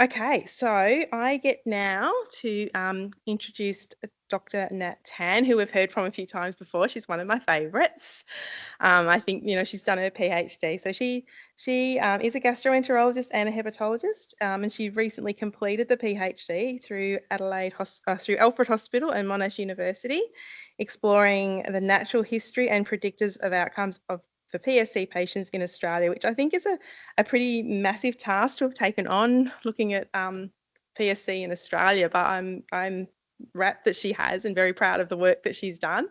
Okay, so I get now to introduce Dr. Nat Tan, who we've heard from a few times before. She's one of my favourites. I think, she's done her PhD. So she is a gastroenterologist and a hepatologist, and she recently completed the PhD through through Alfred Hospital and Monash University, exploring the natural history and predictors of outcomes for PSC patients in Australia, which I think is a pretty massive task to have taken on, looking at PSC in Australia. But I'm rapt that she has, and very proud of the work that she's done,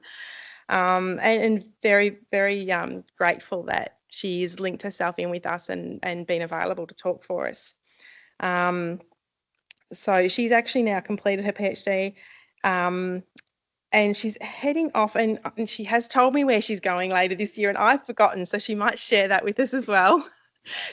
and very, very grateful that she's linked herself in with us and been available to talk for us. So she's actually now completed her PhD. And she's heading off, and she has told me where she's going later this year, and I've forgotten, so she might share that with us as well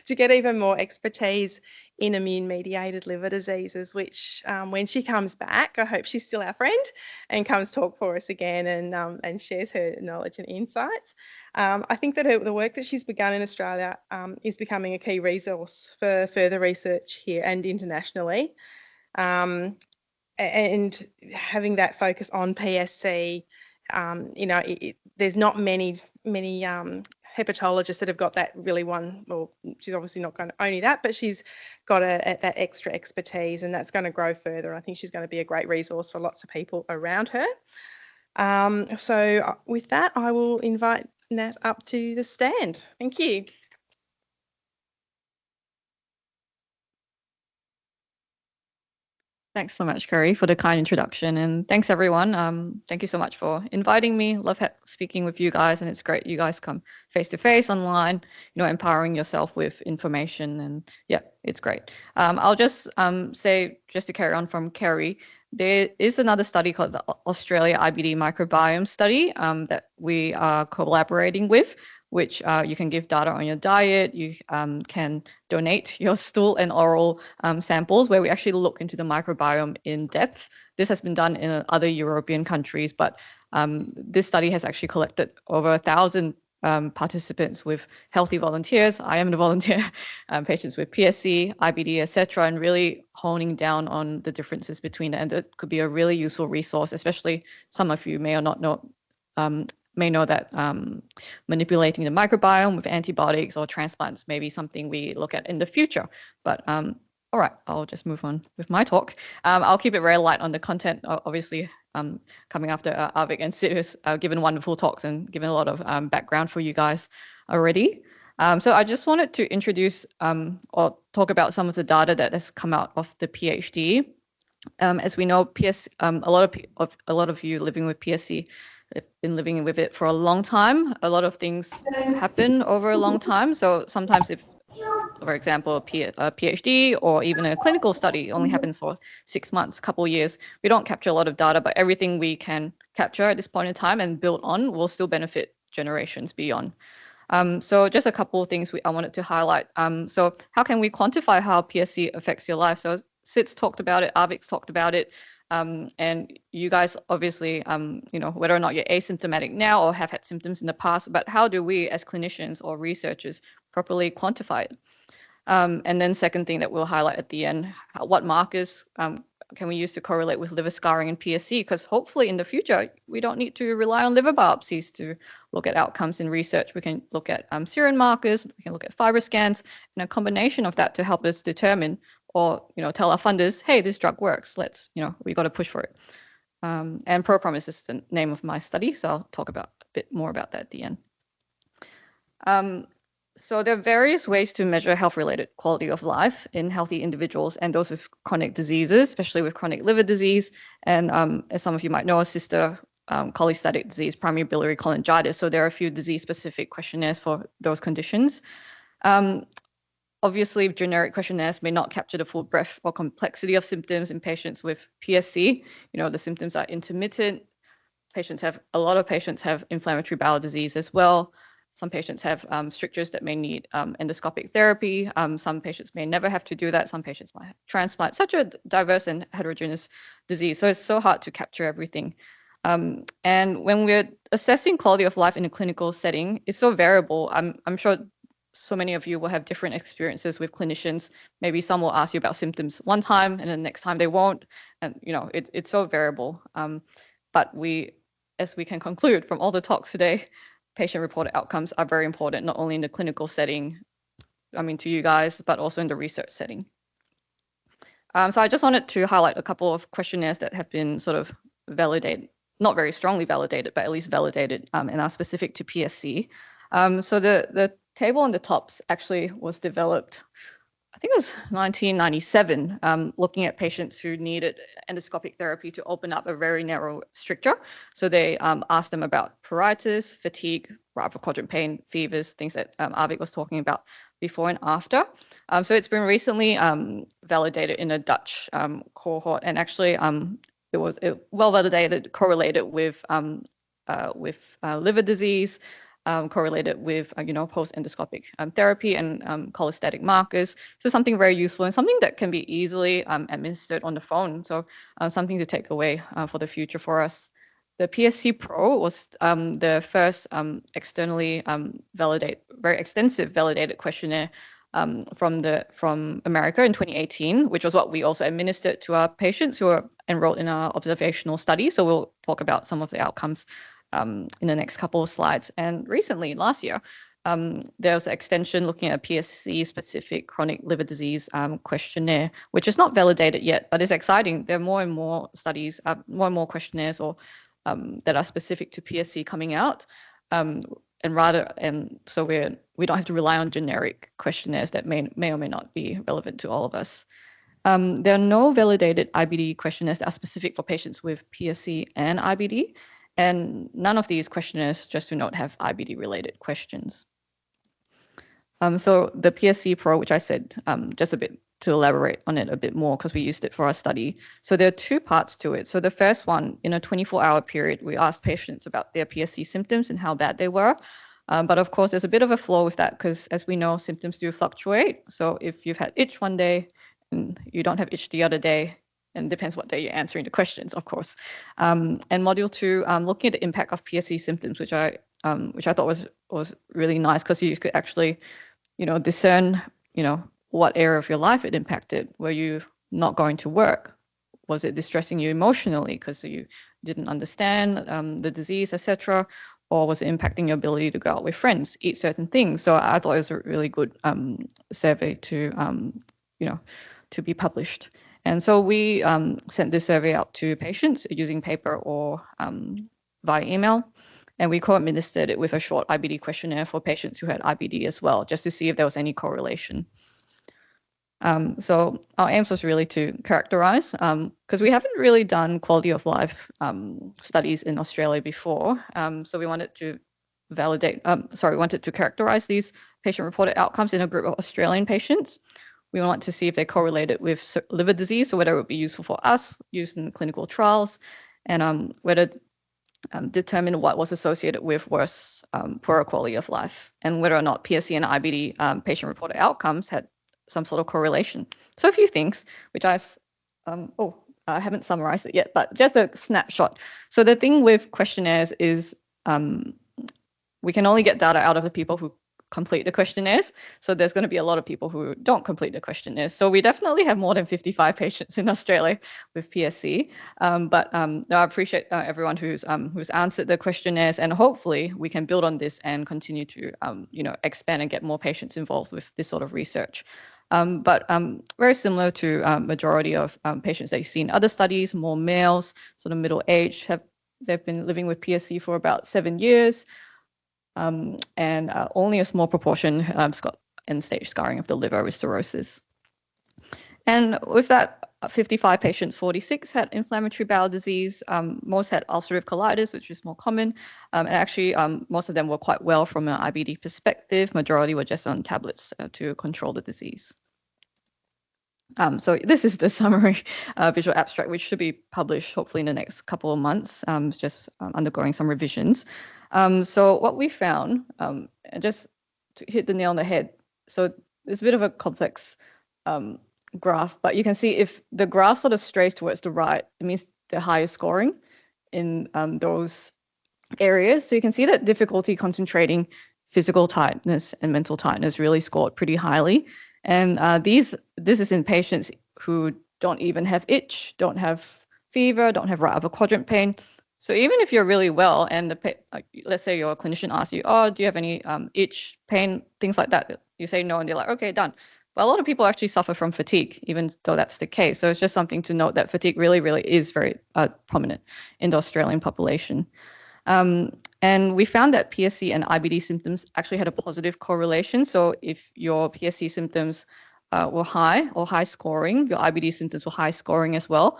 to get even more expertise in immune-mediated liver diseases, which when she comes back, I hope she's still our friend and comes talk for us again and shares her knowledge and insights. I think that the work that she's begun in Australia is becoming a key resource for further research here and internationally. And having that focus on PSC, there's not many hepatologists that have got that really one. Well, she's obviously not going to only that, but she's got that extra expertise, and that's going to grow further. I think she's going to be a great resource for lots of people around her. So with that, I will invite Nat up to the stand. Thank you. Thanks so much, Kerry, for the kind introduction, and thanks everyone. Thank you so much for inviting me. Love speaking with you guys, and it's great you guys come face to face online, empowering yourself with information, and yeah, it's great. I'll just say, just to carry on from Kerry, there is another study called the Australia IBD Microbiome Study that we are collaborating with, which you can give data on your diet. You can donate your stool and oral samples, where we actually look into the microbiome in depth. This has been done in other European countries, but this study has actually collected over 1,000 participants with healthy volunteers. I am the volunteer, patients with PSC, IBD, etc., and really honing down on the differences between them. And it could be a really useful resource, especially some of you may or not know that manipulating the microbiome with antibiotics or transplants may be something we look at in the future. But all right, I'll just move on with my talk. I'll keep it very light on the content, obviously, coming after Avik and Sid, who's given wonderful talks and given a lot of background for you guys already. So I just wanted to introduce or talk about some of the data that has come out of the PhD. As we know, a lot of you living with PSC have been living with it for a long time. A lot of things happen over a long time. So sometimes if, for example, a PhD or even a clinical study only happens for 6 months, couple of years, we don't capture a lot of data, but everything we can capture at this point in time and build on will still benefit generations beyond. So just a couple of things I wanted to highlight. So how can we quantify how PSC affects your life? So Sid's talked about it, Avik's talked about it. And you guys obviously, whether or not you're asymptomatic now or have had symptoms in the past, but how do we as clinicians or researchers properly quantify it? And then second thing that we'll highlight at the end, what markers can we use to correlate with liver scarring and PSC? Because hopefully in the future, we don't need to rely on liver biopsies to look at outcomes in research. We can look at serum markers, we can look at fiber scans, and a combination of that to help us determine or tell our funders, hey, this drug works. Let's, we got to push for it. And ProPromise is the name of my study, so I'll talk a bit more about that at the end. So there are various ways to measure health-related quality of life in healthy individuals and those with chronic diseases, especially with chronic liver disease. And as some of you might know, a sister cholestatic disease, primary biliary cholangitis. So there are a few disease-specific questionnaires for those conditions. Obviously, generic questionnaires may not capture the full breadth or complexity of symptoms in patients with PSC. The symptoms are intermittent. A lot of patients have inflammatory bowel disease as well. Some patients have strictures that may need endoscopic therapy. Some patients may never have to do that. Some patients might have transplant. Such a diverse and heterogeneous disease. So it's so hard to capture everything. And when we're assessing quality of life in a clinical setting, it's so variable. I'm sure so many of you will have different experiences with clinicians. Maybe some will ask you about symptoms one time and then next time they won't. And, it's so variable. But as we can conclude from all the talks today, patient-reported outcomes are very important, not only in the clinical setting, to you guys, but also in the research setting. So I just wanted to highlight a couple of questionnaires that have been sort of validated, not very strongly validated, but at least validated and are specific to PSC. So the table on the top actually was developed, I think it was 1997, looking at patients who needed endoscopic therapy to open up a very narrow stricture. So they asked them about pruritus, fatigue, right upper quadrant pain, fevers, things that Arvid was talking about before and after. So it's been recently validated in a Dutch cohort, and actually it was well validated, correlated with liver disease, correlated with post endoscopic therapy and cholestatic markers. So something very useful and something that can be easily administered on the phone. So something to take away for the future for us. The PSC Pro was the first externally very extensive validated questionnaire from America in 2018, which was what we also administered to our patients who are enrolled in our observational study. So we'll talk about some of the outcomes in the next couple of slides. And recently, last year, there was an extension looking at a PSC-specific chronic liver disease questionnaire, which is not validated yet, but it's exciting. There are more and more studies, more and more questionnaires that are specific to PSC coming out. And so we don't have to rely on generic questionnaires that may or may not be relevant to all of us. There are no validated IBD questionnaires that are specific for patients with PSC and IBD. And none of these questionnaires, just to note, have IBD-related questions. So the PSC Pro, which I said, just a bit to elaborate on it a bit more, because we used it for our study. So there are two parts to it. So the first one, in a 24-hour period, we asked patients about their PSC symptoms and how bad they were. But of course, there's a bit of a flaw with that, because as we know, symptoms do fluctuate. So if you've had itch one day and you don't have itch the other day, and it depends what day you're answering the questions, of course. And module 2, looking at the impact of PSC symptoms, which I thought was really nice, because you could actually, discern, what area of your life it impacted. Were you not going to work? Was it distressing you emotionally because you didn't understand the disease, etc.? Or was it impacting your ability to go out with friends, eat certain things? So I thought it was a really good survey to be published. And so we sent this survey out to patients using paper or via email. And we co-administered it with a short IBD questionnaire for patients who had IBD as well, just to see if there was any correlation. So our aims was really to characterize, because we haven't really done quality of life studies in Australia before. So we wanted to wanted to characterize these patient-reported outcomes in a group of Australian patients. We want to see if they correlated with liver disease, so whether it would be useful for us, used in clinical trials, and whether determine what was associated with worse, poorer quality of life, and whether or not PSC and IBD patient-reported outcomes had some sort of correlation. So a few things, which I haven't summarized it yet, but just a snapshot. So the thing with questionnaires is we can only get data out of the people who complete the questionnaires. So there's going to be a lot of people who don't complete the questionnaires. So we definitely have more than 55 patients in Australia with PSC. But I appreciate everyone who's answered the questionnaires, and hopefully we can build on this and continue to expand and get more patients involved with this sort of research. But very similar to majority of patients that you see in other studies, more males, sort of middle age, they've been living with PSC for about 7 years. And only a small proportion has got end-stage scarring of the liver with cirrhosis. And with that, 55 patients, 46 had inflammatory bowel disease. Most had ulcerative colitis, which is more common. And actually, most of them were quite well from an IBD perspective. Majority were just on tablets to control the disease. So this is the summary visual abstract, which should be published hopefully in the next couple of months, just undergoing some revisions. So what we found, just to hit the nail on the head, so it's a bit of a complex graph, but you can see if the graph sort of strays towards the right, it means the highest scoring in those areas. So you can see that difficulty concentrating physical tiredness and mental tiredness really scored pretty highly. And this is in patients who don't even have itch, don't have fever, don't have right upper quadrant pain. So even if you're really well and let's say your clinician asks you, oh, do you have any itch, pain, things like that? You say no and they're like, okay, done. But a lot of people actually suffer from fatigue, even though that's the case. So it's just something to note that fatigue really, really is very prominent in the Australian population. And we found that PSC and IBD symptoms actually had a positive correlation. So if your PSC symptoms were high or high scoring, your IBD symptoms were high scoring as well.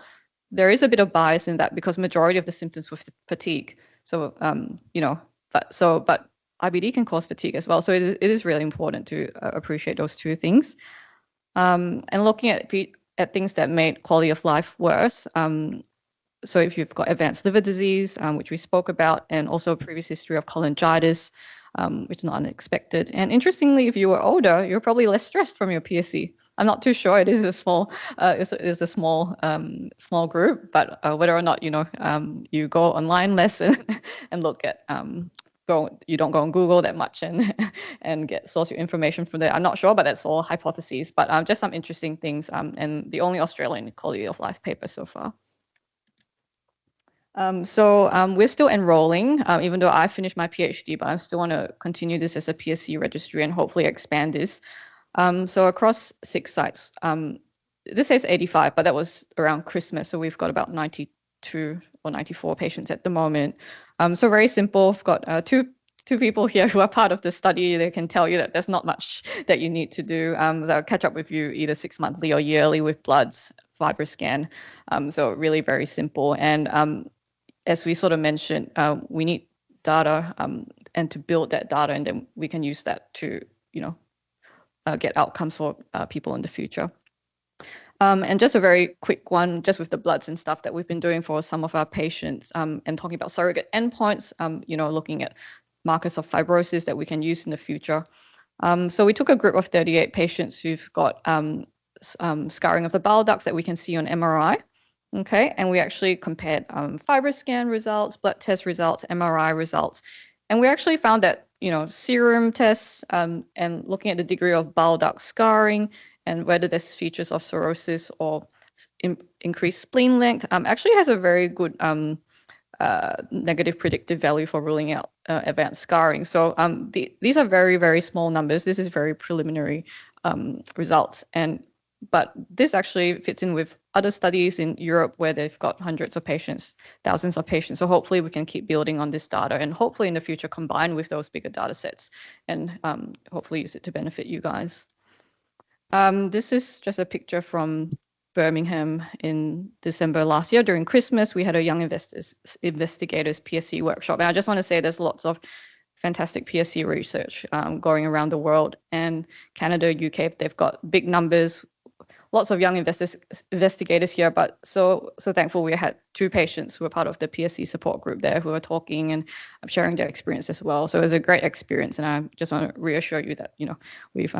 There is a bit of bias in that because majority of the symptoms were fatigue. So, but IBD can cause fatigue as well. So it is really important to appreciate those two things. And looking at things that made quality of life worse, so if you've got advanced liver disease, which we spoke about, and also a previous history of cholangitis, which is not unexpected. And interestingly, if you were older, you're probably less stressed from your PSC. I'm not too sure. It is a small, small group, but whether or not you go online less and look at you don't go on Google that much and get source your information from there. I'm not sure, but that's all hypotheses. But just some interesting things, and the only Australian quality of life paper so far. We're still enrolling, even though I finished my PhD, but I still want to continue this as a PSC registry and hopefully expand this. So across 6 sites, this says 85, but that was around Christmas. So we've got about 92 or 94 patients at the moment. So very simple. We've got two people here who are part of the study. They can tell you that there's not much that you need to do. They'll catch up with you either 6 monthly or yearly with bloods, FibroScan. So really very simple. And as we sort of mentioned, we need data and to build that data, and then we can use that to, get outcomes for people in the future. And just a very quick one, just with the bloods and stuff that we've been doing for some of our patients, and talking about surrogate endpoints, looking at markers of fibrosis that we can use in the future. So we took a group of 38 patients who've got scarring of the bile ducts that we can see on MRI. Okay, and we actually compared FibroScan results, blood test results, MRI results, and we actually found that serum tests and looking at the degree of bile duct scarring and whether there's features of cirrhosis or increased spleen length actually has a very good negative predictive value for ruling out advanced scarring. So these are very, very small numbers. This is very preliminary results, but this actually fits in with other studies in Europe where they've got hundreds of patients, thousands of patients. So hopefully we can keep building on this data and hopefully in the future combine with those bigger data sets and hopefully use it to benefit you guys. This is just a picture from Birmingham in December last year. During Christmas, we had a Young Investigators PSC workshop. And I just want to say there's lots of fantastic PSC research going around the world, and Canada, UK, they've got big numbers, lots of young investigators here, but so thankful we had 2 patients who were part of the PSC support group there who were talking and sharing their experience as well. So it was a great experience, and I just want to reassure you that we've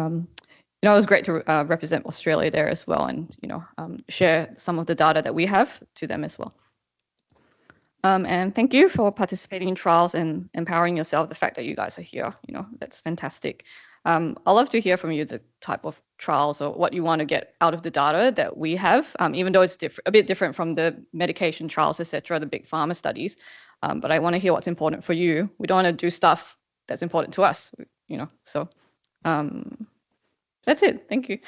it was great to represent Australia there as well, and share some of the data that we have to them as well. And thank you for participating in trials and empowering yourself. The fact that you guys are here, that's fantastic. I'd love to hear from you the type of trials or what you want to get out of the data that we have, even though it's a bit different from the medication trials, etc., the big pharma studies. But I want to hear what's important for you. We don't want to do stuff that's important to us, So that's it. Thank you.